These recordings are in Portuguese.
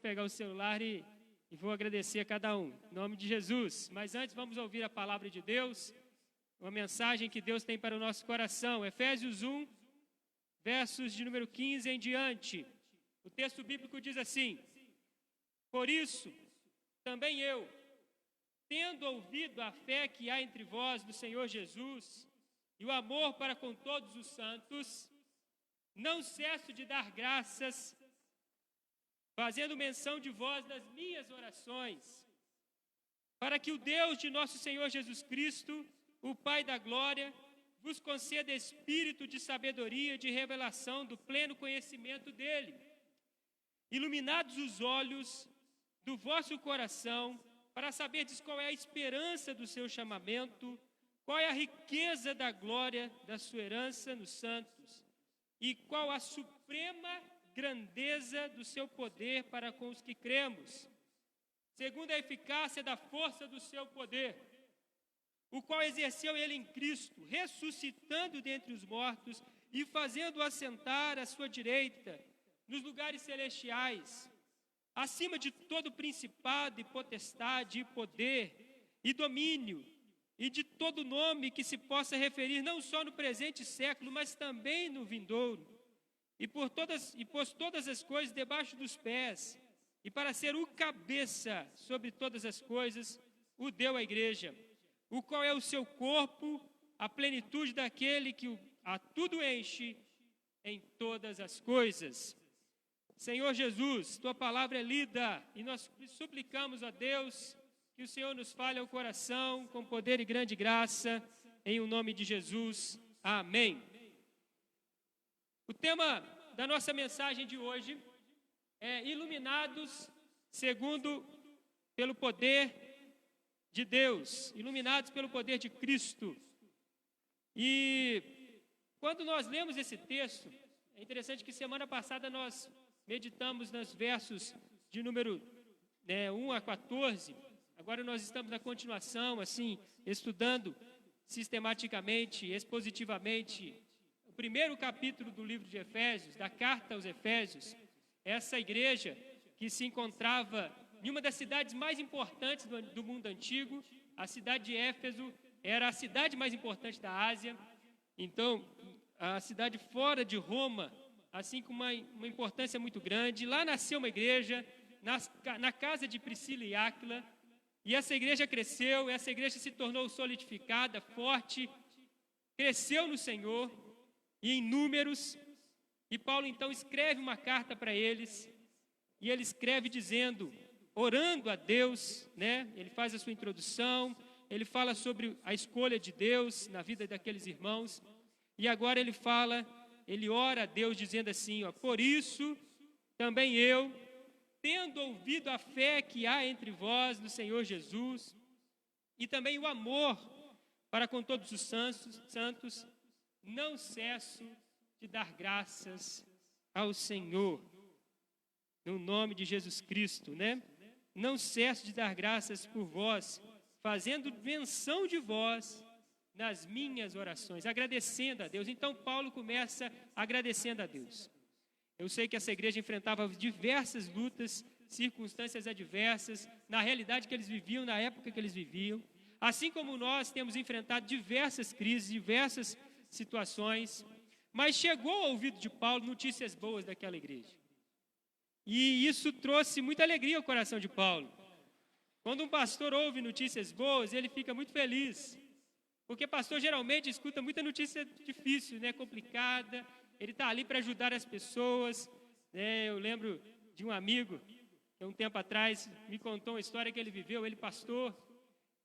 pegar o celular e vou agradecer a cada um, em nome de Jesus. Mas antes vamos ouvir a palavra de Deus, uma mensagem que Deus tem para o nosso coração. Efésios 1, versos de número 15 em diante. O texto bíblico diz assim: por isso, também eu, tendo ouvido a fé que há entre vós do Senhor Jesus e o amor para com todos os santos, não cesso de dar graças, fazendo menção de vós nas minhas orações, para que o Deus de nosso Senhor Jesus Cristo, o Pai da glória, vos conceda espírito de sabedoria e de revelação do pleno conhecimento dele, iluminados os olhos do vosso coração, para saberdes qual é a esperança do seu chamamento, qual é a riqueza da glória da sua herança nos santos, e qual a suprema grandeza do seu poder para com os que cremos, segundo a eficácia da força do seu poder, o qual exerceu ele em Cristo, ressuscitando dentre os mortos e fazendo-o assentar à sua direita, nos lugares celestiais, acima de todo principado e potestade e poder e domínio, e de todo nome que se possa referir não só no presente século, mas também no vindouro, e pôs todas as coisas debaixo dos pés, e para ser o cabeça sobre todas as coisas, o deu à igreja, o qual é o seu corpo, a plenitude daquele que a tudo enche em todas as coisas. Senhor Jesus, tua palavra é lida e nós suplicamos a Deus que o Senhor nos fale ao coração com poder e grande graça, em o nome de Jesus. Amém. O tema da nossa mensagem de hoje é iluminados pelo poder de Deus, iluminados pelo poder de Cristo. E quando nós lemos esse texto, é interessante que semana passada nós meditamos nos versos de número 1 a 14, agora nós estamos na continuação, assim, estudando sistematicamente, expositivamente, o primeiro capítulo do livro de Efésios, da carta aos Efésios. Essa igreja que se encontrava em uma das cidades mais importantes do mundo antigo, a cidade de Éfeso era a cidade mais importante da Ásia, então a cidade fora de Roma, assim com uma importância muito grande. Lá nasceu uma igreja, na casa de Priscila e Áquila, e essa igreja cresceu, essa igreja se tornou solidificada, forte, cresceu no Senhor, e em números, e Paulo então escreve uma carta para eles, e ele escreve dizendo, orando a Deus, né? Ele faz a sua introdução, ele fala sobre a escolha de Deus na vida daqueles irmãos, e agora ele ora a Deus dizendo assim, por isso também eu, tendo ouvido a fé que há entre vós no Senhor Jesus, e também o amor para com todos os santos, não cesso de dar graças ao Senhor, no nome de Jesus Cristo, né? Não cesso de dar graças por vós, fazendo menção de vós nas minhas orações, agradecendo a Deus. Então Paulo começa agradecendo a Deus. Eu sei que essa igreja enfrentava diversas lutas, circunstâncias adversas, na realidade que eles viviam, na época que eles viviam, assim como nós temos enfrentado diversas crises, diversas situações, mas chegou ao ouvido de Paulo notícias boas daquela igreja. E isso trouxe muita alegria ao coração de Paulo. Quando um pastor ouve notícias boas, ele fica muito feliz, porque pastor geralmente escuta muita notícia difícil, né, complicada, ele está ali para ajudar as pessoas, né? Eu lembro de um amigo, que um tempo atrás me contou uma história que ele viveu, ele pastor,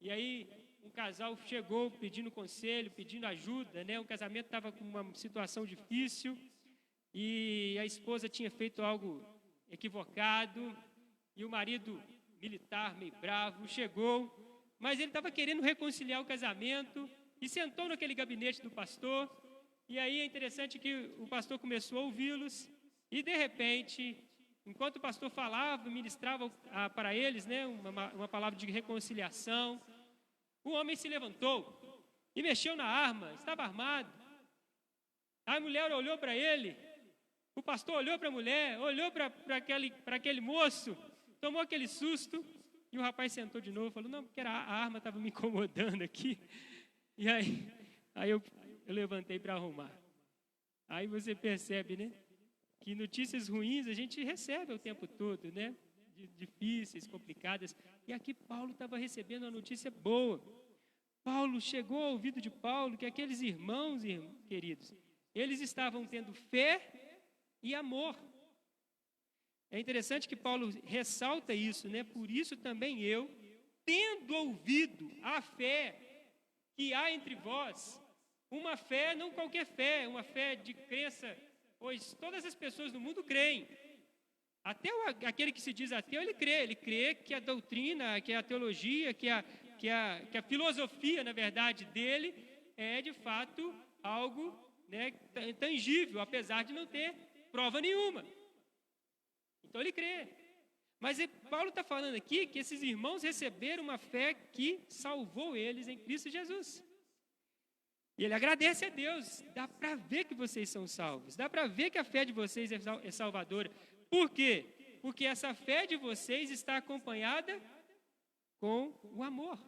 e aí um casal chegou pedindo conselho, pedindo ajuda, né? O casamento estava com uma situação difícil, e a esposa tinha feito algo equivocado, e o marido militar, meio bravo, chegou, mas ele estava querendo reconciliar o casamento, e sentou naquele gabinete do pastor, e aí é interessante que o pastor começou a ouvi-los, e de repente, enquanto o pastor falava, ministrava para eles, né, uma palavra de reconciliação, o homem se levantou e mexeu na arma, estava armado. A mulher olhou para ele O pastor olhou para a mulher, olhou para aquele moço, tomou aquele susto, e o rapaz sentou de novo e falou, não, porque a arma estava me incomodando aqui. E aí eu levantei para arrumar. Aí você percebe, né? Que notícias ruins a gente recebe o tempo todo, né? Difíceis, complicadas. E aqui Paulo estava recebendo uma notícia boa. Paulo chegou ao ouvido de Paulo que aqueles irmãos, queridos, eles estavam tendo fé e amor. É interessante que Paulo ressalta isso, né? Por isso também eu, tendo ouvido a fé que há entre vós, uma fé, não qualquer fé, uma fé de crença, pois todas as pessoas no mundo creem. Até aquele que se diz ateu, ele crê que a doutrina, que a teologia, que a filosofia, na verdade, dele é, de fato, algo, né, tangível, apesar de não ter prova nenhuma. Então, ele crê. Mas Paulo está falando aqui que esses irmãos receberam uma fé que salvou eles em Cristo Jesus. E ele agradece a Deus. Dá para ver que vocês são salvos. Dá para ver que a fé de vocês é salvadora. Por quê? Porque essa fé de vocês está acompanhada com o amor.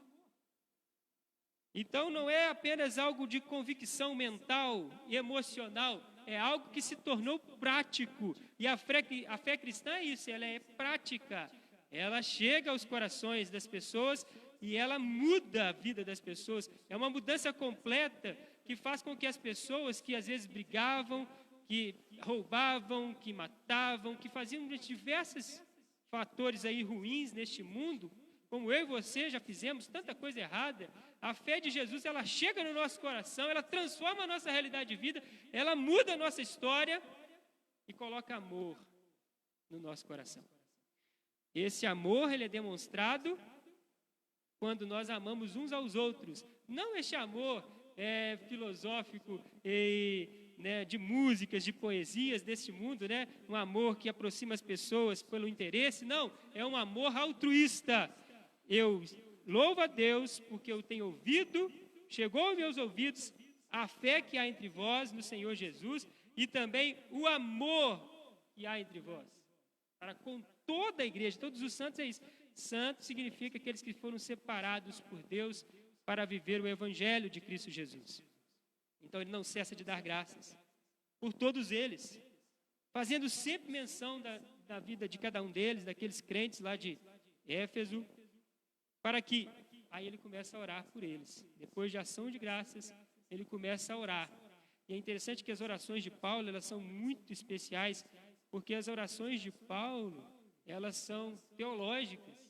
Então, não é apenas algo de convicção mental e emocional, é algo que se tornou prático. E a fé cristã é isso, ela é prática. Ela chega aos corações das pessoas e ela muda a vida das pessoas. É uma mudança completa que faz com que as pessoas que às vezes brigavam, que roubavam, que matavam, que faziam diversos fatores aí ruins neste mundo, como eu e você já fizemos tanta coisa errada, a fé de Jesus, ela chega no nosso coração, ela transforma a nossa realidade de vida, ela muda a nossa história e coloca amor no nosso coração. Esse amor, ele é demonstrado quando nós amamos uns aos outros. Não este amor filosófico e, né, de músicas, de poesias deste mundo, né? Um amor que aproxima as pessoas pelo interesse. Não, é um amor altruísta. Eu louvo a Deus porque eu tenho ouvido, chegou aos meus ouvidos a fé que há entre vós no Senhor Jesus e também o amor que há entre vós. Para com toda a igreja, todos os santos é isso. Santo significa aqueles que foram separados por Deus para viver o evangelho de Cristo Jesus. Então ele não cessa de dar graças por todos eles, fazendo sempre menção da vida de cada um deles, daqueles crentes lá de Éfeso, para que, aí ele começa a orar por eles. Depois de ação de graças, ele começa a orar. E é interessante que as orações de Paulo, elas são muito especiais, porque as orações de Paulo, elas são teológicas.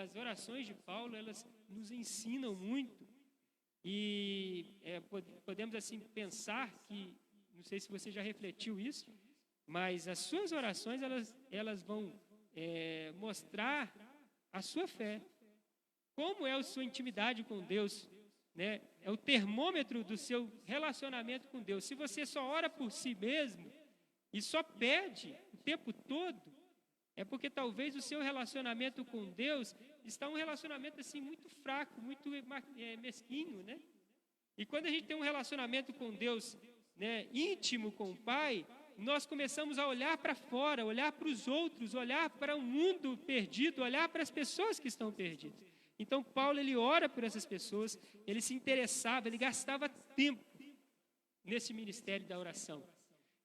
As orações de Paulo, elas nos ensinam muito. E podemos, assim, pensar que, não sei se você já refletiu isso, mas as suas orações, elas vão mostrar a sua fé. Como é a sua intimidade com Deus, né? É o termômetro do seu relacionamento com Deus. Se você só ora por si mesmo e só pede o tempo todo, é porque talvez o seu relacionamento com Deus está um relacionamento assim muito fraco, muito mesquinho, né? E quando a gente tem um relacionamento com Deus, né, íntimo com o Pai, nós começamos a olhar para fora, olhar para os outros, olhar para o mundo perdido, olhar para as pessoas que estão perdidas. Então, Paulo, ele ora por essas pessoas, ele se interessava, ele gastava tempo nesse ministério da oração.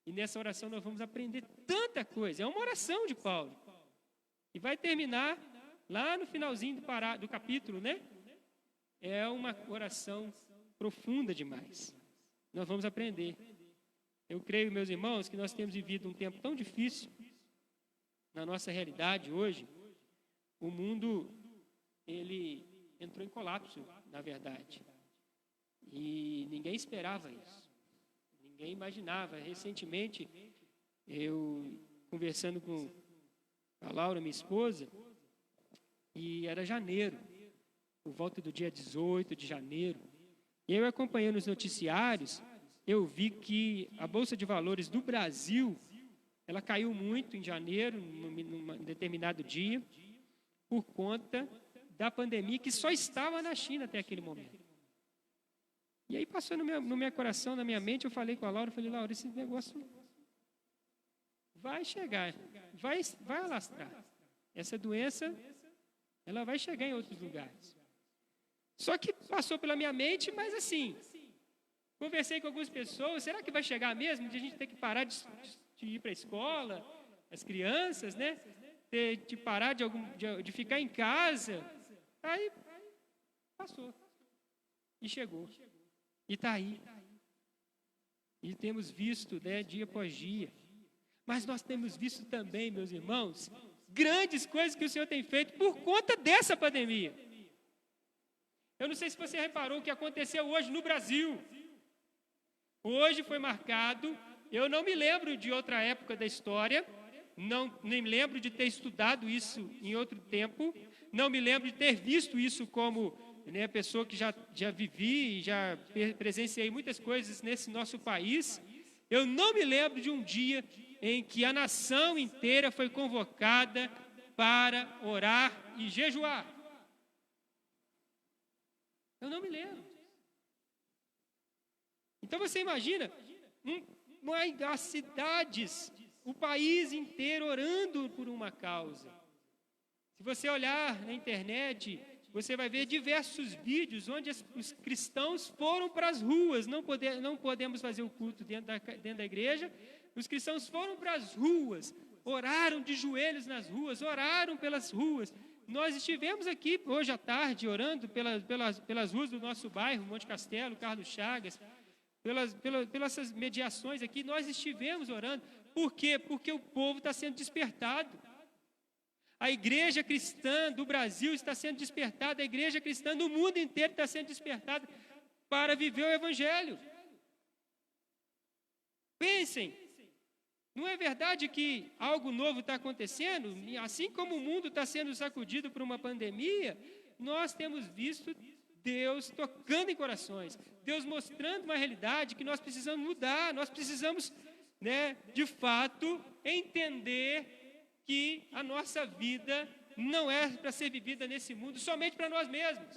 E nessa oração nós vamos aprender tanta coisa. É uma oração de Paulo. E vai terminar lá no finalzinho do capítulo, né? É uma oração profunda demais. Nós vamos aprender. Eu creio, meus irmãos, que nós temos vivido um tempo tão difícil na nossa realidade hoje. O mundo, ele entrou em colapso, na verdade. E ninguém esperava isso. Ninguém imaginava. Recentemente, eu conversando com a Laura, minha esposa, e era janeiro, por volta do dia 18 de janeiro. E eu acompanhando os noticiários, eu vi que a Bolsa de Valores do Brasil, ela caiu muito em janeiro, num determinado dia, por conta da pandemia que só estava na China até aquele momento. E aí passou no meu coração, na minha mente, eu falei com a Laura, esse negócio vai chegar, vai alastrar. Essa doença, ela vai chegar em outros lugares. Só que passou pela minha mente, mas assim, conversei com algumas pessoas, será que vai chegar mesmo de a gente ter que parar de ir para a escola, as crianças, né? De parar de ficar em casa? Aí passou. E chegou. E está aí. E temos visto, né, dia após dia. Mas nós temos visto também, meus irmãos, grandes coisas que o Senhor tem feito por conta dessa pandemia. Eu não sei se você reparou o que aconteceu hoje no Brasil. Hoje foi marcado, eu não me lembro de outra época da história, nem me lembro de ter estudado isso em outro tempo, não me lembro de ter visto isso como, né, pessoa que já vivi e já presenciei muitas coisas nesse nosso país. Eu não me lembro de um dia em que a nação inteira foi convocada para orar e jejuar. Eu não me lembro. Então você imagina, as cidades, o país inteiro orando por uma causa. Se você olhar na internet, você vai ver diversos vídeos onde os cristãos foram para as ruas. Não podemos fazer o culto dentro da igreja. Os cristãos foram para as ruas, oraram de joelhos nas ruas, oraram pelas ruas. Nós estivemos aqui hoje à tarde orando pelas ruas do nosso bairro, Monte Castelo, Carlos Chagas, pelas essas mediações aqui, nós estivemos orando. Por quê? Porque o povo está sendo despertado. A igreja cristã do Brasil está sendo despertada, a igreja cristã do mundo inteiro está sendo despertada para viver o Evangelho. Pensem, não é verdade que algo novo está acontecendo? Assim como o mundo está sendo sacudido por uma pandemia, nós temos visto Deus tocando em corações, Deus mostrando uma realidade que nós precisamos mudar, nós precisamos, né, de fato, entender que a nossa vida não é para ser vivida nesse mundo somente para nós mesmos.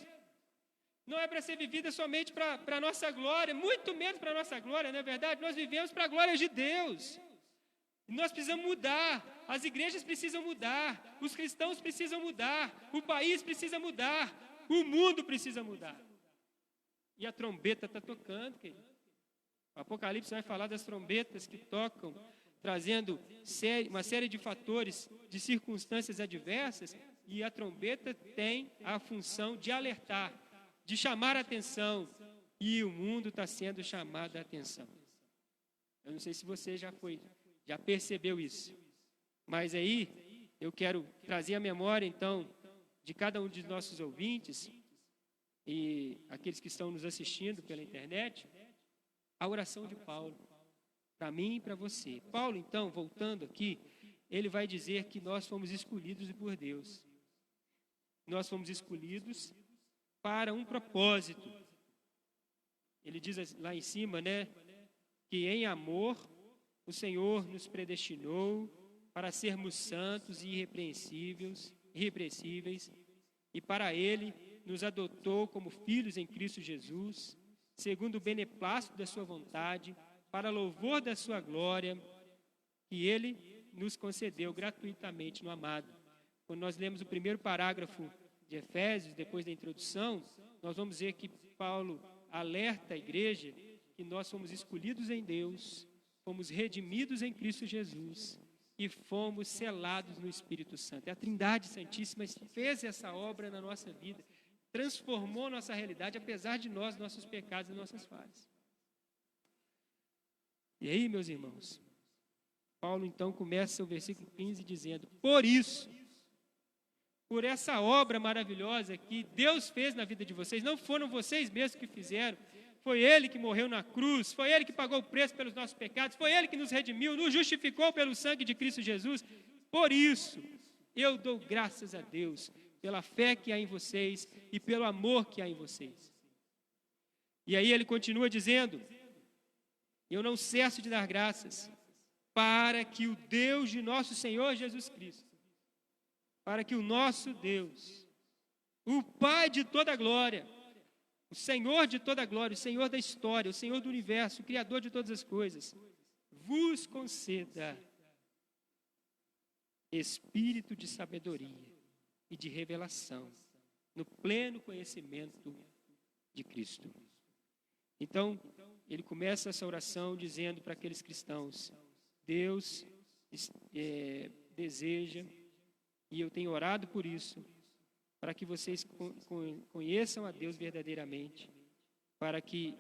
Não é para ser vivida somente para a nossa glória, muito menos para a nossa glória, não é verdade? Nós vivemos para a glória de Deus. Nós precisamos mudar, as igrejas precisam mudar, os cristãos precisam mudar, o país precisa mudar, o mundo precisa mudar. E a trombeta está tocando, querido. O Apocalipse vai falar das trombetas que tocam, trazendo uma série de fatores, de circunstâncias adversas, e a trombeta tem a função de alertar, de chamar a atenção, e o mundo está sendo chamado a atenção. Eu não sei se você já percebeu isso, mas aí eu quero trazer a memória, então, de cada um de nossos ouvintes, e aqueles que estão nos assistindo pela internet, a oração de Paulo, para mim e para você. Paulo, então, voltando aqui, ele vai dizer que nós fomos escolhidos por Deus. Nós fomos escolhidos para um propósito. Ele diz lá em cima, né, que em amor o Senhor nos predestinou para sermos santos e irrepreensíveis, e para Ele nos adotou como filhos em Cristo Jesus, segundo o beneplácito da sua vontade, para louvor da sua glória, que Ele nos concedeu gratuitamente no amado. Quando nós lemos o primeiro parágrafo de Efésios, depois da introdução, nós vamos ver que Paulo alerta a igreja que nós fomos escolhidos em Deus, fomos redimidos em Cristo Jesus e fomos selados no Espírito Santo. A Trindade Santíssima fez essa obra na nossa vida, transformou nossa realidade, apesar de nossos pecados e nossas falhas. E aí, meus irmãos, Paulo então começa o versículo 15 dizendo: por isso, por essa obra maravilhosa que Deus fez na vida de vocês, não foram vocês mesmos que fizeram, foi Ele que morreu na cruz, foi Ele que pagou o preço pelos nossos pecados, foi Ele que nos redimiu, nos justificou pelo sangue de Cristo Jesus. Por isso, eu dou graças a Deus pela fé que há em vocês e pelo amor que há em vocês. E aí ele continua dizendo: eu não cesso de dar graças para que o Deus de nosso Senhor Jesus Cristo, para que o nosso Deus, o Pai de toda glória, o Senhor de toda glória, o Senhor da história, o Senhor do universo, o Criador de todas as coisas, vos conceda espírito de sabedoria e de revelação, no pleno conhecimento de Cristo. Então, ele começa essa oração dizendo para aqueles cristãos: Deus deseja, e eu tenho orado por isso, para que vocês conheçam a Deus verdadeiramente, para que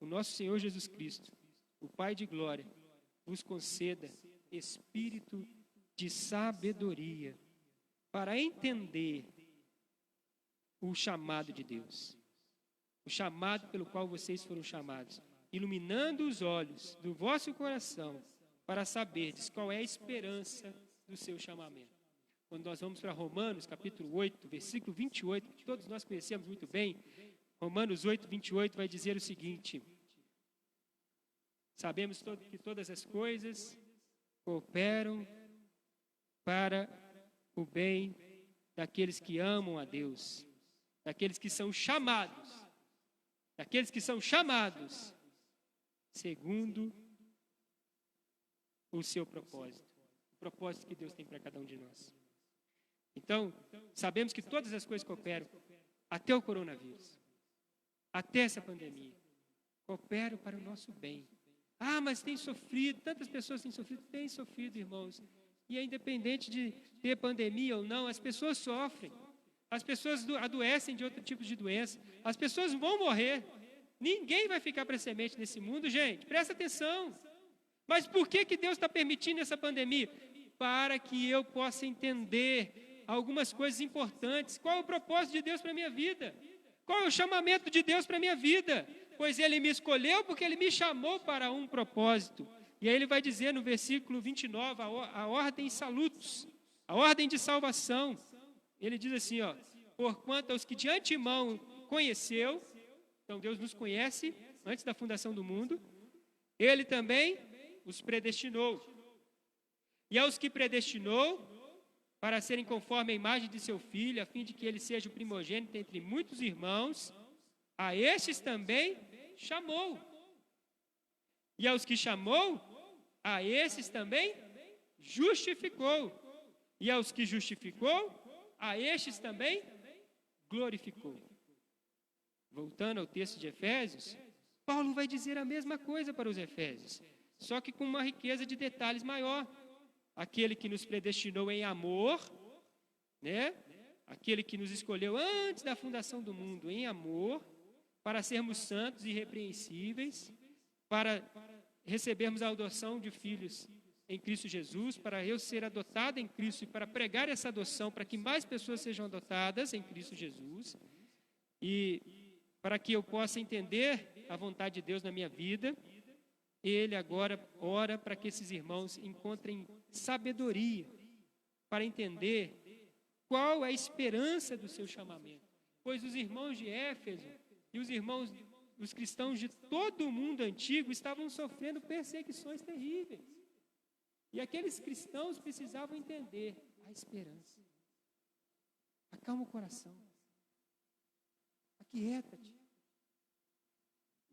o nosso Senhor Jesus Cristo, o Pai de glória, vos conceda espírito de sabedoria para entender o chamado de Deus, o chamado pelo qual vocês foram chamados, iluminando os olhos do vosso coração para saberdes qual é a esperança do seu chamamento. Quando nós vamos para Romanos, capítulo 8, versículo 28, que todos nós conhecemos muito bem, Romanos 8, 28 vai dizer o seguinte: sabemos que todas as coisas cooperam para o bem daqueles que amam a Deus, daqueles que são chamados segundo o seu propósito, o propósito que Deus tem para cada um de nós. Então, sabemos que todas as coisas cooperam, até o coronavírus, até essa pandemia, cooperam para o nosso bem. Ah, mas tem sofrido, tantas pessoas têm sofrido, irmãos. E é independente de ter pandemia ou não, as pessoas sofrem. As pessoas adoecem de outro tipo de doença. As pessoas vão morrer. Ninguém vai ficar para semente nesse mundo, gente. Presta atenção. Mas por que Deus está permitindo essa pandemia? Para que eu possa entender algumas coisas importantes. Qual é o propósito de Deus para a minha vida? Qual é o chamamento de Deus para a minha vida? Pois Ele me escolheu porque Ele me chamou para um propósito. E aí ele vai dizer no versículo 29, a ordem salutos, a ordem de salvação. Ele diz assim, ó: porquanto aos que de antemão conheceu, então Deus nos conhece antes da fundação do mundo, Ele também os predestinou. E aos que predestinou, para serem conforme a imagem de seu Filho, a fim de que ele seja o primogênito entre muitos irmãos, a estes também chamou. E aos que chamou, a esses também justificou. E aos que justificou, a estes também glorificou. Voltando ao texto de Efésios, Paulo vai dizer a mesma coisa para os Efésios, só que com uma riqueza de detalhes maior. Aquele que nos predestinou em amor, né? Aquele que nos escolheu antes da fundação do mundo em amor, para sermos santos e irrepreensíveis, para recebermos a adoção de filhos em Cristo Jesus, para eu ser adotado em Cristo e para pregar essa adoção, para que mais pessoas sejam adotadas em Cristo Jesus, e para que eu possa entender a vontade de Deus na minha vida. Ele agora ora para que esses irmãos encontrem sabedoria para entender qual é a esperança do seu chamamento. Pois os irmãos de Éfeso e os cristãos de todo o mundo antigo estavam sofrendo perseguições terríveis. E aqueles cristãos precisavam entender a esperança. Acalma o coração. Aquieta-te.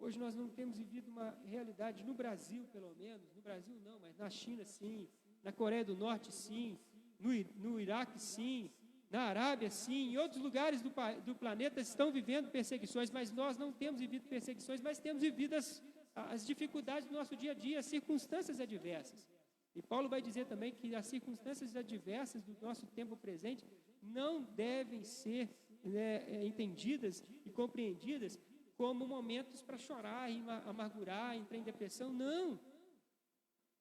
Hoje nós não temos vivido uma realidade no Brasil, pelo menos, no Brasil não, mas na China sim, na Coreia do Norte sim, no Iraque sim, na Arábia sim, em outros lugares do planeta estão vivendo perseguições, mas nós não temos vivido perseguições, mas temos vivido as dificuldades do nosso dia a dia, as circunstâncias adversas. E Paulo vai dizer também que as circunstâncias adversas do nosso tempo presente não devem ser entendidas e compreendidas como momentos para chorar, amargurar, entrar em depressão. Não.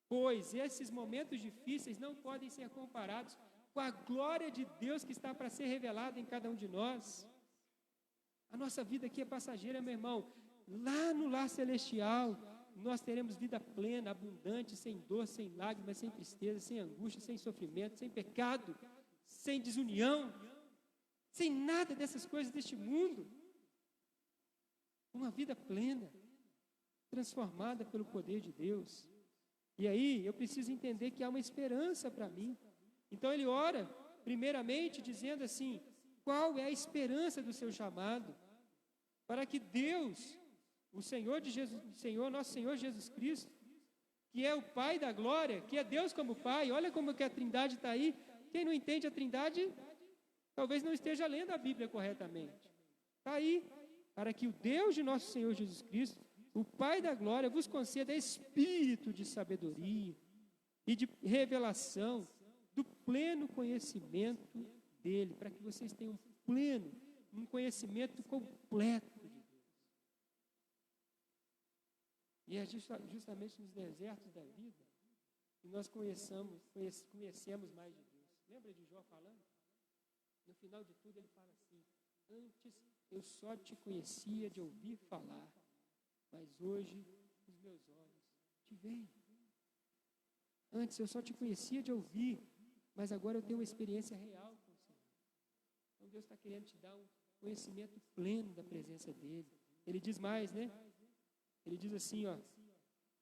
Pois esses momentos difíceis não podem ser comparados com a glória de Deus que está para ser revelada em cada um de nós. A nossa vida aqui é passageira, meu irmão. Lá no lar celestial, nós teremos vida plena, abundante, sem dor, sem lágrimas, sem tristeza, sem angústia, sem sofrimento, sem pecado, sem desunião, sem nada dessas coisas deste mundo. Uma vida plena, transformada pelo poder de Deus. E aí eu preciso entender que há uma esperança para mim. Então ele ora, primeiramente, dizendo assim: qual é a esperança do seu chamado? Para que Deus, nosso Senhor Jesus Cristo, que é o Pai da glória, que é Deus como Pai, olha como que a Trindade está aí, Quem não entende a Trindade, talvez não esteja lendo a Bíblia corretamente. Está aí, para que o Deus de nosso Senhor Jesus Cristo, o Pai da glória, vos conceda espírito de sabedoria e de revelação do pleno conhecimento dele, para que vocês tenham um conhecimento completo de Deus. E é justamente nos desertos da vida que nós conhecemos mais de Deus. Lembra de Jó falando? No final de tudo ele fala assim: antes eu só te conhecia de ouvir falar, mas hoje os meus olhos te veem. Antes eu só te conhecia de ouvir, mas agora eu tenho uma experiência real com o Senhor. Então Deus está querendo te dar um conhecimento pleno da presença dEle. Ele diz mais, né? Ele diz assim, ó: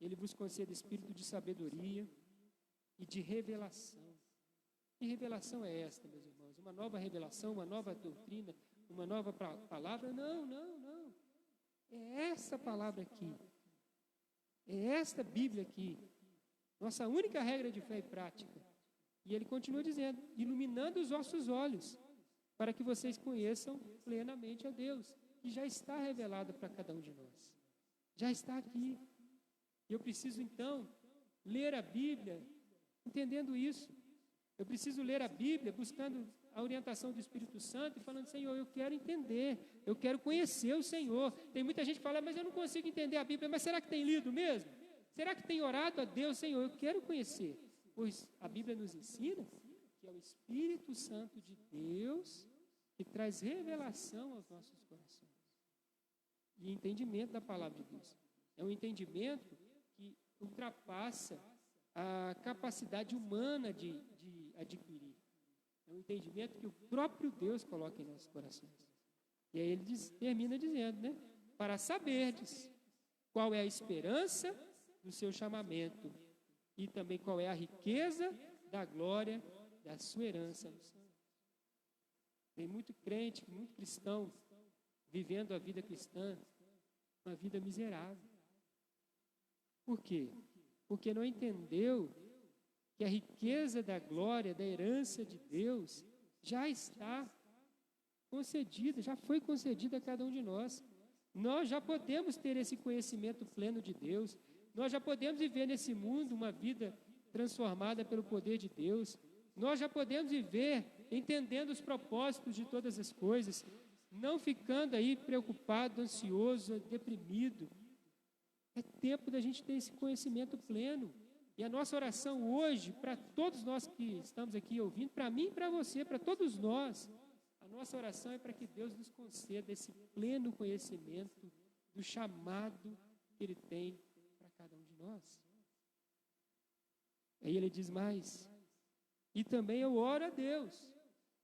Ele vos concede espírito de sabedoria e de revelação. Que revelação é esta, meus irmãos? Uma nova revelação, uma nova doutrina, uma nova palavra? Não. É essa palavra aqui. É esta Bíblia aqui. Nossa única regra de fé e prática. E ele continua dizendo: iluminando os vossos olhos, para que vocês conheçam plenamente a Deus, que já está revelado para cada um de nós. Já está aqui. E eu preciso, então, ler a Bíblia entendendo isso. Eu preciso ler a Bíblia buscando a orientação do Espírito Santo e falando: Senhor, eu quero entender, eu quero conhecer o Senhor. Tem muita gente que fala: mas eu não consigo entender a Bíblia. Mas será que tem lido mesmo? Será que tem orado a Deus? Senhor, eu quero conhecer. Pois a Bíblia nos ensina que é o Espírito Santo de Deus que traz revelação aos nossos corações. E entendimento da palavra de Deus. É um entendimento que ultrapassa a capacidade humana de adquirir. É um entendimento que o próprio Deus coloca em nossos corações. E aí ele termina dizendo, né? Para saberdes qual é a esperança do seu chamamento e também qual é a riqueza da glória da sua herança no céu. Tem muito crente, muito cristão vivendo a vida cristã, uma vida miserável. Por quê? Porque não entendeu que a riqueza da glória, da herança de Deus, já está concedida, já foi concedida a cada um de nós. Nós já podemos ter esse conhecimento pleno de Deus, nós já podemos viver nesse mundo uma vida transformada pelo poder de Deus, nós já podemos viver entendendo os propósitos de todas as coisas, não ficando aí preocupado, ansioso, deprimido. É tempo da gente ter esse conhecimento pleno. E a nossa oração hoje, para todos nós que estamos aqui ouvindo, para mim e para você, para todos nós, a nossa oração é para que Deus nos conceda esse pleno conhecimento do chamado que Ele tem para cada um de nós. Aí ele diz mais: e também eu oro a Deus,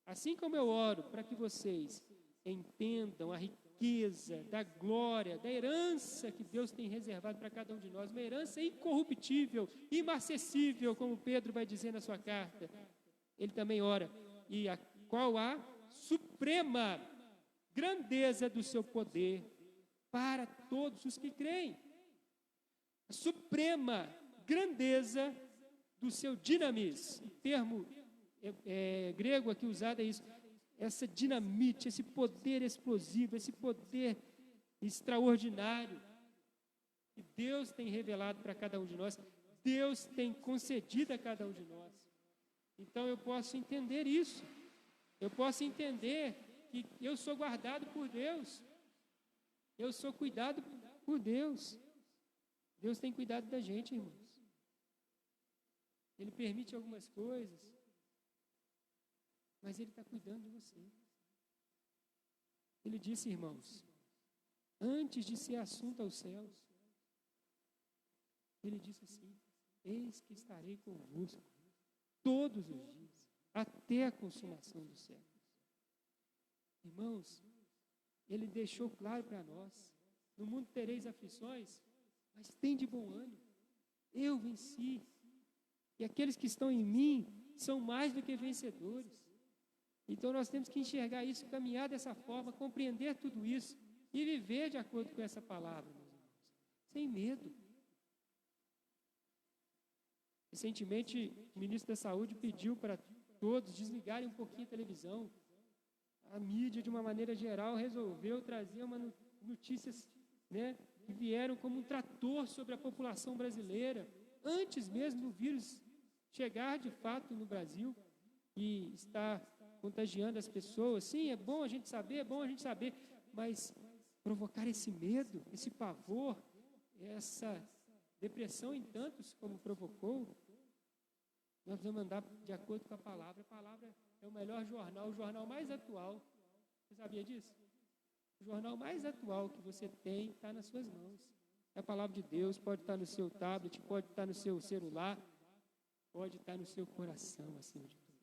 assim como eu oro para que vocês entendam a riqueza da glória, da herança que Deus tem reservado para cada um de nós, uma herança incorruptível, imarcessível, como Pedro vai dizer na sua carta. Ele também ora: e a qual a suprema grandeza do seu poder para todos os que creem. A suprema grandeza do seu dinamis. O termo grego aqui usado é isso. Essa dinamite, esse poder explosivo, esse poder extraordinário que Deus tem revelado para cada um de nós, Deus tem concedido a cada um de nós. Então eu posso entender isso, eu posso entender que eu sou guardado por Deus, eu sou cuidado por Deus. Deus tem cuidado da gente, irmãos. Ele permite algumas coisas, mas Ele está cuidando de você. Ele disse, irmãos, antes de ser assunto aos céus, Ele disse assim: eis que estarei convosco todos os dias, até a consumação dos séculos. Irmãos, Ele deixou claro para nós: no mundo tereis aflições, mas tem de bom ânimo, eu venci, e aqueles que estão em mim são mais do que vencedores. Então nós temos que enxergar isso, caminhar dessa forma, compreender tudo isso e viver de acordo com essa palavra, meus irmãos, sem medo. Recentemente, o ministro da Saúde pediu para todos desligarem um pouquinho a televisão. A mídia, de uma maneira geral, resolveu trazer notícias, né, que vieram como um trator sobre a população brasileira, antes mesmo do vírus chegar de fato no Brasil e estar contagiando as pessoas. Sim, é bom a gente saber, mas provocar esse medo, esse pavor, essa depressão em tantos como provocou, nós vamos andar de acordo com a palavra. A palavra é o melhor jornal, o jornal mais atual. Você sabia disso? O jornal mais atual que você tem está nas suas mãos. É a palavra de Deus, pode estar no seu tablet, pode estar no seu celular, pode estar no seu coração, acima de tudo.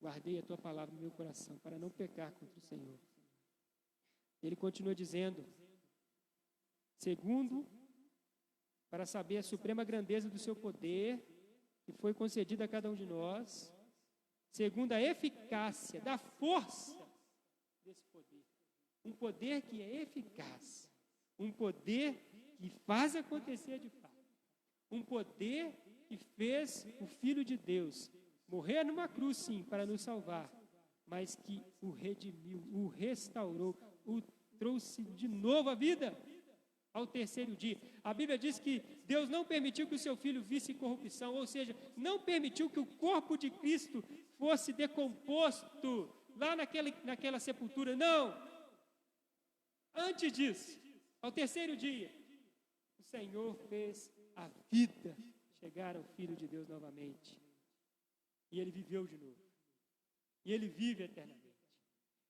Guardei a tua palavra no meu coração para não pecar contra o Senhor. Ele continua dizendo, segundo, para saber a suprema grandeza do seu poder, que foi concedida a cada um de nós, segundo a eficácia da força desse poder. Um poder que é eficaz, um poder que faz acontecer de fato, um poder que fez o Filho de Deus morrer numa cruz, sim, para nos salvar, mas que o redimiu, o restaurou, o trouxe de novo à vida ao terceiro dia. A Bíblia diz que Deus não permitiu que o seu Filho visse corrupção, ou seja, não permitiu que o corpo de Cristo fosse decomposto lá naquela sepultura, não. Antes disso, ao terceiro dia, o Senhor fez a vida chegar ao Filho de Deus novamente. E Ele viveu de novo. E Ele vive eternamente.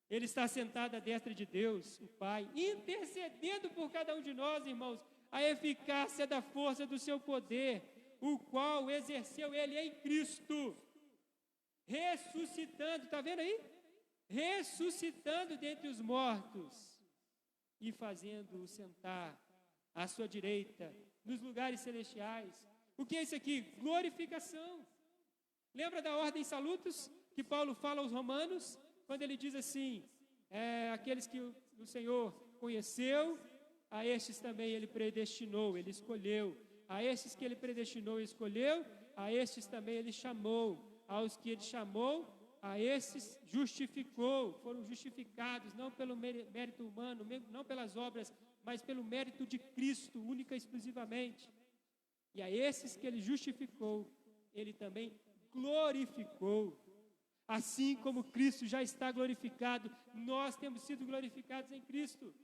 Ele está sentado à destra de Deus, o Pai, intercedendo por cada um de nós, irmãos, a eficácia da força do seu poder, o qual exerceu Ele em Cristo, ressuscitando, está vendo aí? Ressuscitando dentre os mortos e fazendo-o sentar à sua direita, nos lugares celestiais. O que é isso aqui? Glorificação. Lembra da ordem salutos que Paulo fala aos romanos? Quando ele diz assim, aqueles que o Senhor conheceu, a estes também Ele predestinou, Ele escolheu. A estes que Ele predestinou e escolheu, a estes também Ele chamou. Aos que Ele chamou, a estes justificou. Foram justificados, não pelo mérito humano, não pelas obras, mas pelo mérito de Cristo, única e exclusivamente. E a esses que Ele justificou, Ele também glorificou. Assim como Cristo já está glorificado, nós temos sido glorificados em Cristo.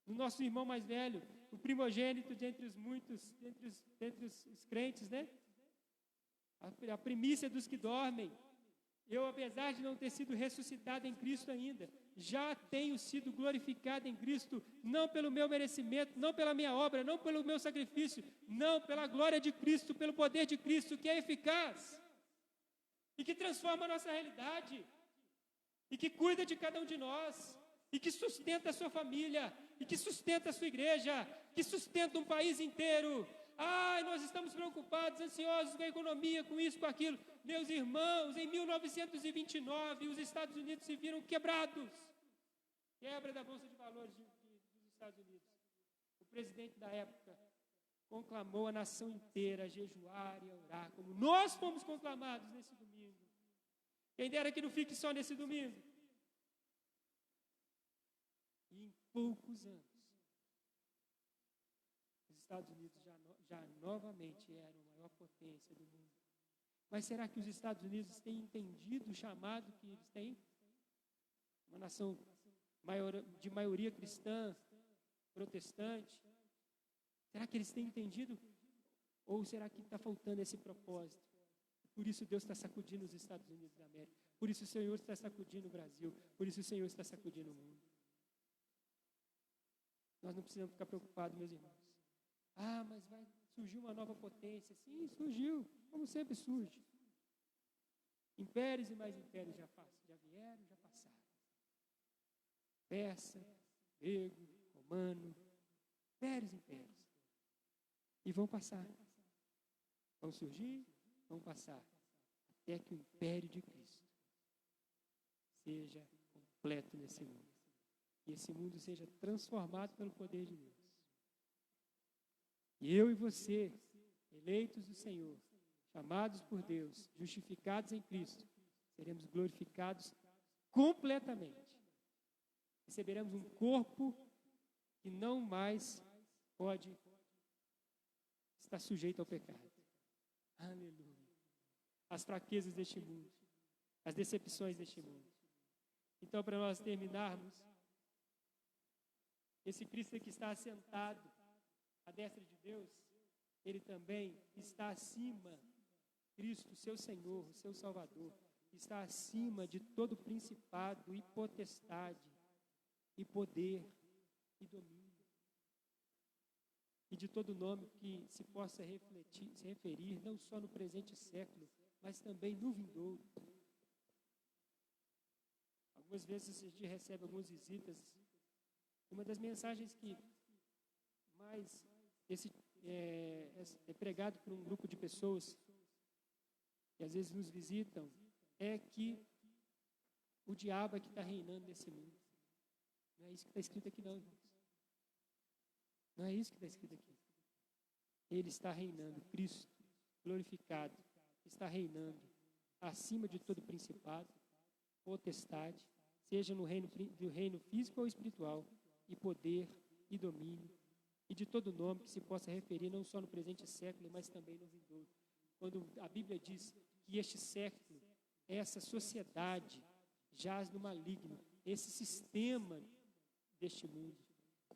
O nosso irmão mais velho, o primogênito dentre os muitos, dentre os crentes, né? A primícia dos que dormem. Eu, apesar de não ter sido ressuscitado em Cristo ainda, já tenho sido glorificado em Cristo, não pelo meu merecimento, não pela minha obra, não pelo meu sacrifício, não pela glória de Cristo, pelo poder de Cristo, que é eficaz e que transforma a nossa realidade, e que cuida de cada um de nós, e que sustenta a sua família, e que sustenta a sua igreja, que sustenta um país inteiro. Nós estamos preocupados, ansiosos com a economia, com isso, com aquilo. Meus irmãos, em 1929, os Estados Unidos se viram quebrados. Quebra da Bolsa de Valores dos Estados Unidos. O presidente da época conclamou a nação inteira a jejuar e a orar, como nós fomos conclamados nesse domingo. Quem dera que não fique só nesse domingo. E em poucos anos, os Estados Unidos já novamente eram a maior potência do mundo. Mas será que os Estados Unidos têm entendido o chamado que eles têm? Uma nação de maioria cristã, protestante. Será que eles têm entendido? Ou será que está faltando esse propósito? Por isso Deus está sacudindo os Estados Unidos da América. Por isso o Senhor está sacudindo o Brasil. Por isso o Senhor está sacudindo o mundo. Nós não precisamos ficar preocupados, meus irmãos. Mas vai surgir uma nova potência. Sim, surgiu, como sempre surge. Impérios e mais impérios já vieram, já passaram. Persa, grego, romano, impérios. E vão passar. Vão surgir, vão passar. Até que o império de Cristo seja completo nesse mundo. E esse mundo seja transformado pelo poder de Deus. E eu e você, eleitos do Senhor, chamados por Deus, justificados em Cristo, seremos glorificados completamente. Receberemos um corpo que não mais pode estar sujeito ao pecado. Aleluia. As fraquezas deste mundo, as decepções deste mundo. Então, para nós terminarmos, esse Cristo que está assentado à destra de Deus, ele também está acima, Cristo, seu Senhor, seu Salvador, está acima de todo principado e potestade, e poder, e domínio, e de todo nome que se possa se referir, não só no presente século, mas também no vindouro. Algumas vezes a gente recebe algumas visitas. Uma das mensagens que mais é pregado por um grupo de pessoas que às vezes nos visitam é que o diabo é que está reinando nesse mundo. Não é isso que está escrito aqui não, irmãos. Não é isso que está escrito aqui. Ele está reinando, Cristo glorificado, está reinando acima de todo principado, potestade, seja no reino físico ou espiritual, e poder e domínio, e de todo nome que se possa referir não só no presente século, mas também no vindouro. Quando a Bíblia diz que este século, essa sociedade, jaz no maligno, esse sistema deste mundo,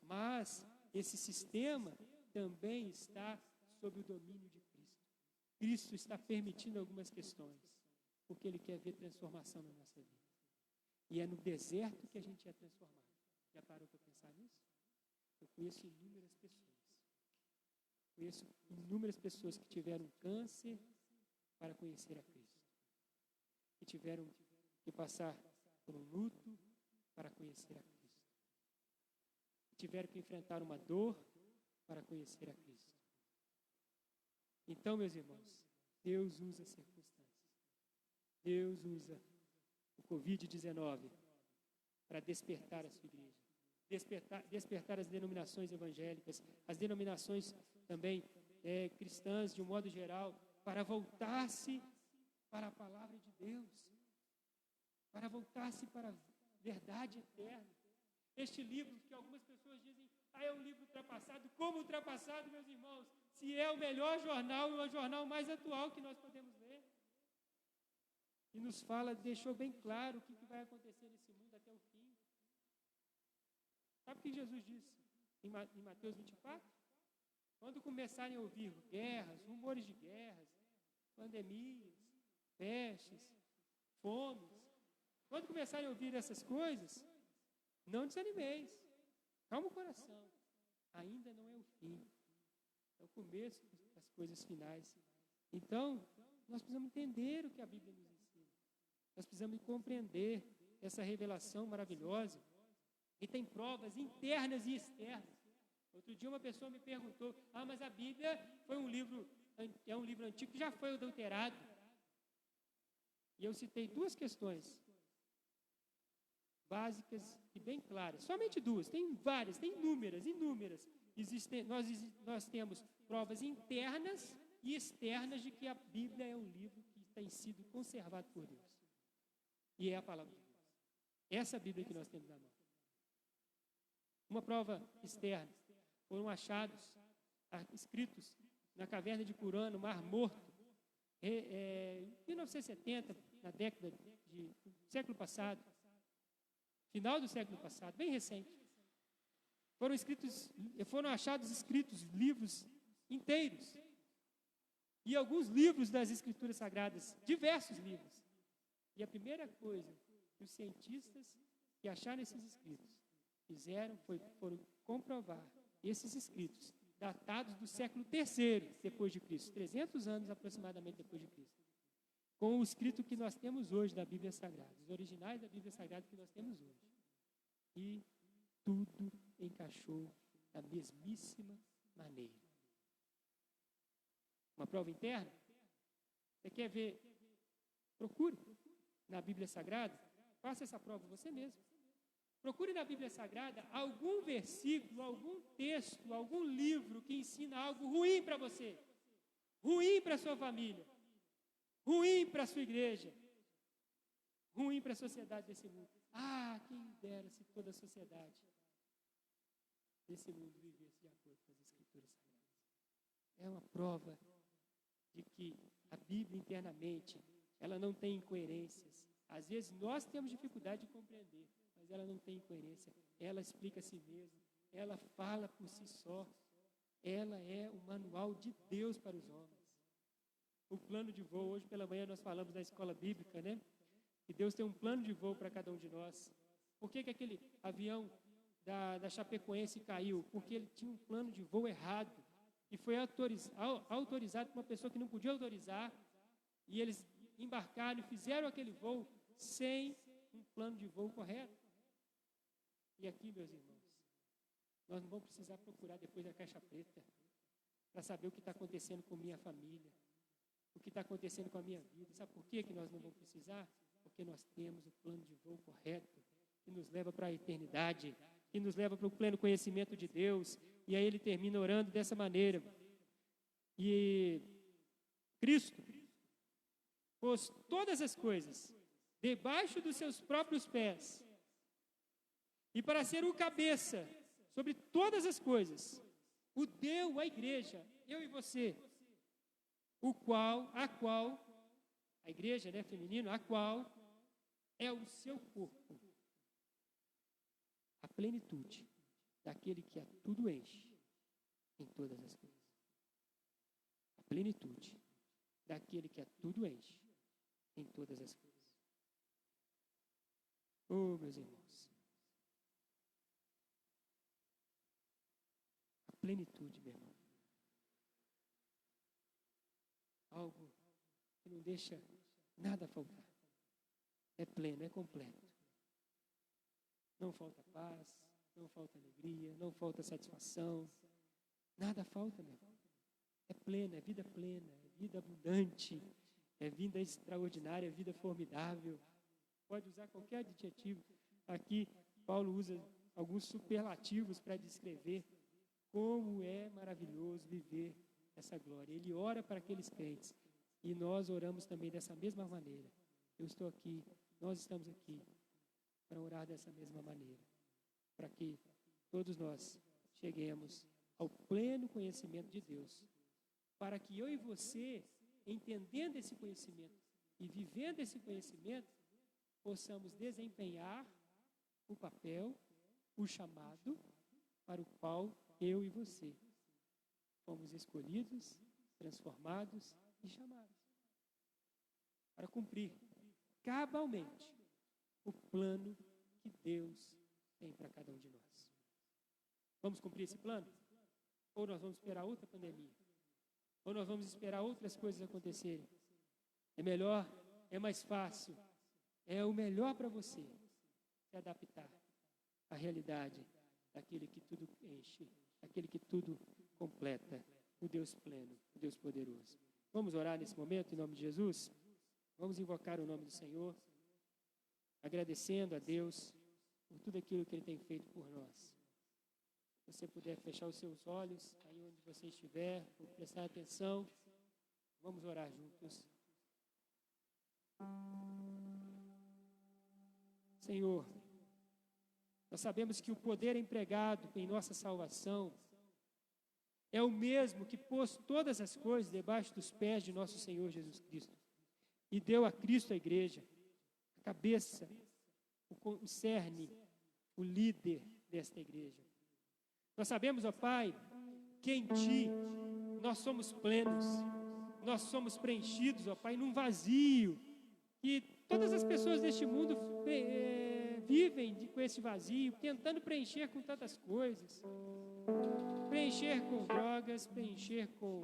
mas esse sistema também está sob o domínio de Cristo. Cristo está permitindo algumas questões, porque Ele quer ver transformação na nossa vida. E é no deserto que a gente é transformado. Já parou para pensar nisso? Eu conheço inúmeras pessoas. Conheço inúmeras pessoas que tiveram câncer para conhecer a Cristo. Que tiveram que passar por um luto para conhecer a Cristo. Tiveram que enfrentar uma dor para conhecer a Cristo. Então, meus irmãos, Deus usa circunstâncias. Deus usa o Covid-19 para despertar a sua igreja. Despertar as denominações evangélicas, as denominações também cristãs, de um modo geral, para voltar-se para a palavra de Deus, para voltar-se para a verdade eterna. Este livro que algumas pessoas dizem, é um livro ultrapassado. Como ultrapassado, meus irmãos? Se é o melhor jornal e o jornal mais atual que nós podemos ler. E nos fala, deixou bem claro o que vai acontecer nesse mundo até o fim. Sabe o que Jesus disse em Mateus 24? Quando começarem a ouvir guerras, rumores de guerras, pandemias, pestes, fomes, quando começarem a ouvir essas coisas, não desanimeis. Calma o coração. Ainda não é o fim. É o começo das coisas finais. Então, nós precisamos entender o que a Bíblia nos ensina. Nós precisamos compreender essa revelação maravilhosa. E tem provas internas e externas. Outro dia uma pessoa me perguntou, mas a Bíblia é um livro antigo que já foi adulterado. E eu citei duas questões básicas e bem claras. Somente duas, tem várias, tem inúmeras. Nós temos provas internas e externas de que a Bíblia é um livro que tem sido conservado por Deus. E é a palavra de Deus. Essa Bíblia que nós temos na mão. Uma prova externa. Foram achados escritos na caverna de Curã, no Mar Morto, em 1970, na década do século passado, final do século passado, bem recente. Foram achados escritos livros inteiros. E alguns livros das Escrituras Sagradas, diversos livros. E a primeira coisa que os cientistas que acharam esses escritos fizeram foram comprovar esses escritos, datados do século III depois de Cristo, 300 anos aproximadamente depois de Cristo, com o escrito que nós temos hoje da Bíblia Sagrada, os originais da Bíblia Sagrada que nós temos hoje. E tudo encaixou da mesmíssima maneira. Uma prova interna? Você quer ver? Procure na Bíblia Sagrada, faça essa prova você mesmo. Procure na Bíblia Sagrada algum versículo, algum texto, algum livro que ensina algo ruim para você, ruim para a sua família, ruim para a sua igreja, ruim para a sociedade desse mundo. Ah, quem dera se toda a sociedade desse mundo vivesse de acordo com as Escrituras Sagradas. É uma prova de que a Bíblia internamente, ela não tem incoerências. Às vezes nós temos dificuldade de compreender, mas ela não tem incoerência. Ela explica a si mesma, ela fala por si só. Ela é o manual de Deus para os homens. O plano de voo, hoje pela manhã nós falamos na escola bíblica, né? Que Deus tem um plano de voo para cada um de nós. Por que aquele avião da Chapecoense caiu? Porque ele tinha um plano de voo errado. E foi autorizado por uma pessoa que não podia autorizar. E eles embarcaram e fizeram aquele voo sem um plano de voo correto. E aqui, meus irmãos, nós não vamos precisar procurar depois da caixa preta para saber o que está acontecendo com minha família, o que está acontecendo com a minha vida. Sabe por que nós não vamos precisar? Porque nós temos o plano de voo correto, que nos leva para a eternidade, que nos leva para o pleno conhecimento de Deus. E aí ele termina orando dessa maneira. E Cristo pôs todas as coisas debaixo dos seus próprios pés, e para ser o cabeça sobre todas as coisas, o deu à igreja, eu e você, a igreja, né, feminino, a qual é o seu corpo, a plenitude daquele que a tudo enche em todas as coisas. A plenitude daquele que a tudo enche em todas as coisas. Oh, meus irmãos, a plenitude, meu irmão, algo que não deixa nada faltar. É pleno, é completo. Não falta paz, não falta alegria, não falta satisfação. Nada falta, meu irmão. É pleno, é vida plena, é vida abundante, é vida extraordinária, é vida formidável. Pode usar qualquer adjetivo. Aqui, Paulo usa alguns superlativos para descrever como é maravilhoso viver essa glória. Ele ora para aqueles crentes e nós oramos também dessa mesma maneira. Eu estou aqui, nós estamos aqui para orar dessa mesma maneira, para que todos nós cheguemos ao pleno conhecimento de Deus, para que eu e você, entendendo esse conhecimento e vivendo esse conhecimento, possamos desempenhar o papel, o chamado para o qual eu e você fomos escolhidos, transformados e chamados para cumprir cabalmente o plano que Deus tem para cada um de nós. Vamos cumprir esse plano? Ou nós vamos esperar outra pandemia? Ou nós vamos esperar outras coisas acontecerem? É melhor, é mais fácil, é o melhor para você se adaptar à realidade daquele que tudo enche, daquele que tudo completa, o Deus pleno, o Deus poderoso. Vamos orar nesse momento em nome de Jesus? Vamos invocar o nome do Senhor, agradecendo a Deus por tudo aquilo que Ele tem feito por nós. Se você puder fechar os seus olhos, aí onde você estiver, prestar atenção, vamos orar juntos. Senhor, nós sabemos que o poder empregado em nossa salvação é o mesmo que pôs todas as coisas debaixo dos pés de nosso Senhor Jesus Cristo e deu a Cristo a igreja, a cabeça, o cerne, o líder desta igreja. Nós sabemos, ó Pai, que em Ti nós somos plenos, nós somos preenchidos, ó Pai, num vazio que todas as pessoas deste mundo vivem com esse vazio, tentando preencher com tantas coisas, preencher com drogas, preencher com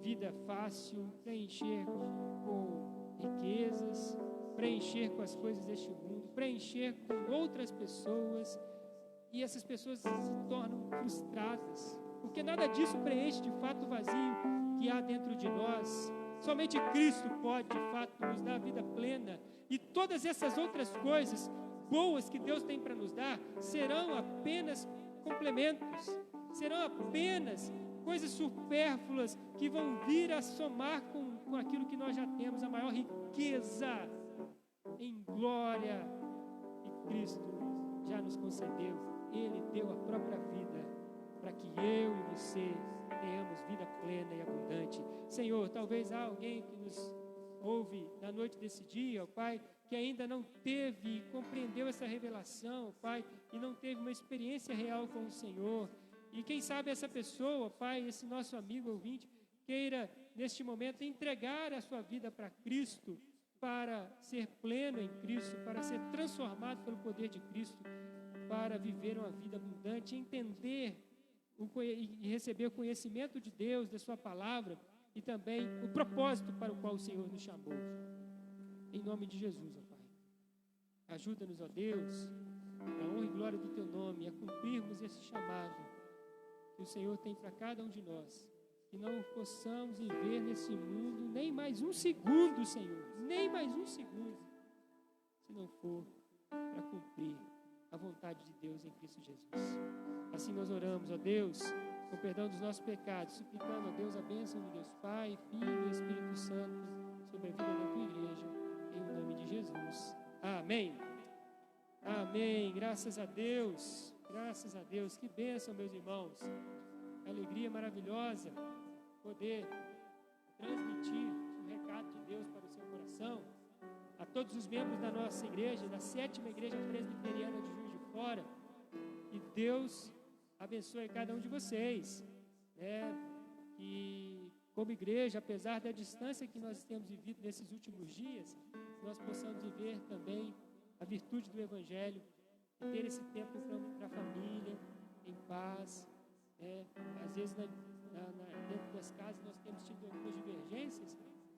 vida fácil, preencher com riquezas, preencher com as coisas deste mundo, preencher com outras pessoas, e essas pessoas se tornam frustradas, porque nada disso preenche de fato o vazio que há dentro de nós. Somente Cristo pode de fato nos dar a vida plena, e todas essas outras coisas boas que Deus tem para nos dar serão apenas complementos, serão apenas coisas supérfluas que vão vir a somar com com aquilo que nós já temos, a maior riqueza em glória que Cristo já nos concedeu. Ele deu a própria vida para que eu e você tenhamos vida plena e abundante. Senhor, talvez há alguém que nos ouve na noite desse dia, ó Pai, que ainda não teve, compreendeu essa revelação, ó Pai, e não teve uma experiência real com o Senhor. E quem sabe essa pessoa, ó Pai, esse nosso amigo ouvinte, queira neste momento entregar a sua vida para Cristo, para ser pleno em Cristo, para ser transformado pelo poder de Cristo, para viver uma vida abundante, entender e receber o conhecimento de Deus, da sua palavra, e também o propósito para o qual o Senhor nos chamou. Em nome de Jesus, ó Pai. Ajuda-nos, ó Deus, na honra e glória do Teu nome, a cumprirmos esse chamado que o Senhor tem para cada um de nós. Que não possamos viver nesse mundo nem mais um segundo, Senhor, nem mais um segundo, se não for para cumprir a vontade de Deus em Cristo Jesus. Assim nós oramos, ó Deus, com perdão dos nossos pecados, suplicando a Deus a bênção de Deus Pai, Filho e Espírito Santo sobre a vida da Tua igreja, em nome de Jesus. Amém. Amém. Graças a Deus. Graças a Deus. Que bênção, meus irmãos. Alegria maravilhosa poder transmitir o recado de Deus para o seu coração a todos os membros da nossa igreja, da 7ª Igreja Presbiteriana de Juiz de Fora. E Deus abençoe cada um de vocês, né? E como igreja, apesar da distância que nós temos vivido nesses últimos dias, nós possamos viver também a virtude do Evangelho e ter esse tempo para a família, em paz, né? Às vezes dentro das casas nós temos tido algumas divergências,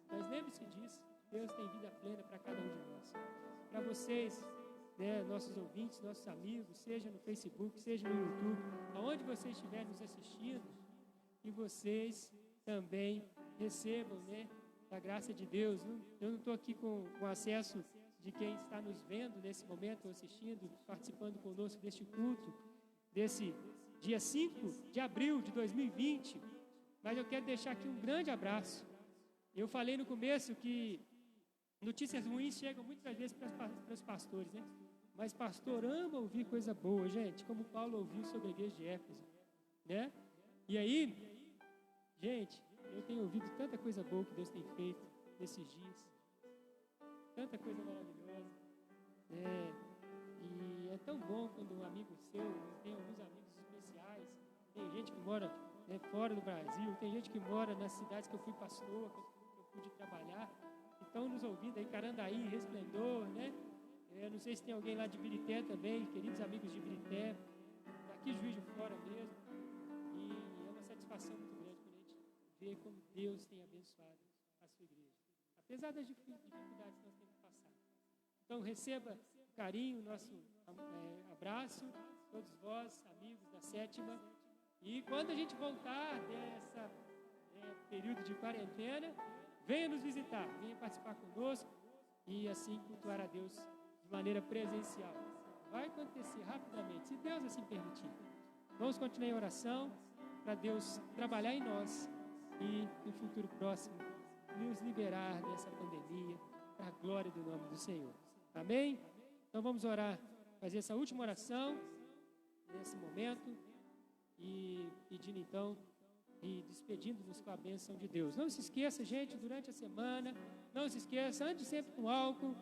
mas lembre-se disso, Deus tem vida plena para cada um de nós. Para vocês, né, nossos ouvintes, nossos amigos, seja no Facebook, seja no YouTube, aonde vocês estiverem nos assistindo, e vocês também recebam, né, da graça de Deus. Eu não estou aqui com acesso de quem está nos vendo nesse momento, assistindo, participando conosco deste culto, desse dia 5 de abril de 2020, mas eu quero deixar aqui um grande abraço. Eu falei no começo que notícias ruins chegam muitas vezes para os pastores, né? Mas pastor ama ouvir coisa boa, gente, como Paulo ouviu sobre a igreja de Éfeso, né? E aí, gente, eu tenho ouvido tanta coisa boa que Deus tem feito nesses dias, tanta coisa maravilhosa, né? E é tão bom quando um amigo seu, tem alguns amigos especiais, tem gente que mora, né, fora do Brasil, tem gente que mora nas cidades que eu fui pastor, que eu pude trabalhar, estão nos ouvindo aí, Carandaí, Resplendor, né? Eu não sei se tem alguém lá de Birité também, queridos amigos de Birité, daqui Juiz de Fora mesmo, e é uma satisfação muito grande quando a gente vê como Deus tem abençoado a sua igreja, apesar das dificuldades que nós temos passado. Então receba o carinho, nosso abraço, todos vós, amigos da 7ª, e quando a gente voltar dessa período de quarentena, venha nos visitar, venha participar conosco e assim cultuar a Deus de maneira presencial. Vai acontecer rapidamente, se Deus assim permitir. Vamos continuar em oração para Deus trabalhar em nós e no futuro próximo nos liberar dessa pandemia para a glória do nome do Senhor. Amém? Então vamos orar, fazer essa última oração nesse momento e pedindo então e despedindo-nos com a bênção de Deus. Não se esqueça, gente, durante a semana, não se esqueça, ande sempre com álcool,